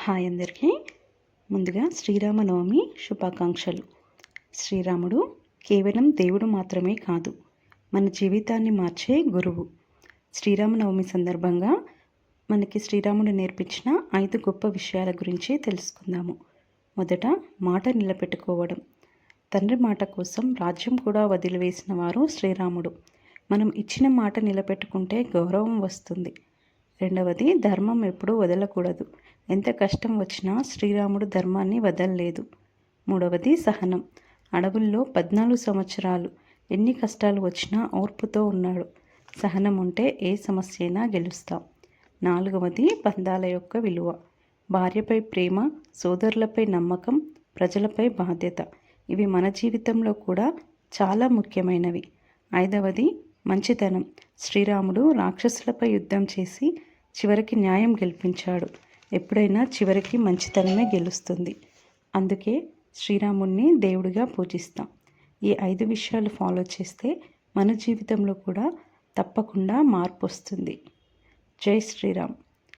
Hi అందరికీ. ముందుగా శ్రీరామనవమి శుభాకాంక్షలు. శ్రీరాముడు కేవలం దేవుడు మాత్రమే కాదు, మన జీవితాన్ని మార్చే గురువు. శ్రీరామనవమి సందర్భంగా మనకి శ్రీరాముడు నేర్పించిన 5 గొప్ప విషయాల గురించి తెలుసుకుందాము. మొదట, మాట నిలబెట్టుకోవడం. తండ్రి మాట కోసం రాజ్యం కూడా వదిలివేసిన వారు శ్రీరాముడు. మనం ఇచ్చిన మాట నిలబెట్టుకుంటే గౌరవం వస్తుంది. రెండవది, ధర్మం ఎప్పుడూ వదలకూడదు. ఎంత కష్టం వచ్చినా శ్రీరాముడు ధర్మాన్ని వదలలేదు. మూడవది, సహనం. అడవుల్లో 14 సంవత్సరాలు ఎన్ని కష్టాలు వచ్చినా ఓర్పుతో ఉన్నాడు. సహనం ఉంటే ఏ సమస్య అయినా గెలుస్తాం. నాలుగవది, బంధాల యొక్క విలువ. భార్యపై ప్రేమ, సోదరులపై నమ్మకం, ప్రజలపై బాధ్యత. ఇవి మన జీవితంలో కూడా చాలా ముఖ్యమైనవి. ఐదవది, మంచితనం. శ్రీరాముడు రాక్షసులపై యుద్ధం చేసి చివరికి న్యాయం గెలిపించాడు. ఎప్పుడైనా చివరికి మంచితనమే గెలుస్తుంది. అందుకే శ్రీరాముడిని దేవుడిగా పూజిస్తాం. ఈ 5 విషయాలు ఫాలో చేస్తే మన జీవితంలో కూడా తప్పకుండా మార్పు వస్తుంది. జై శ్రీరామ్.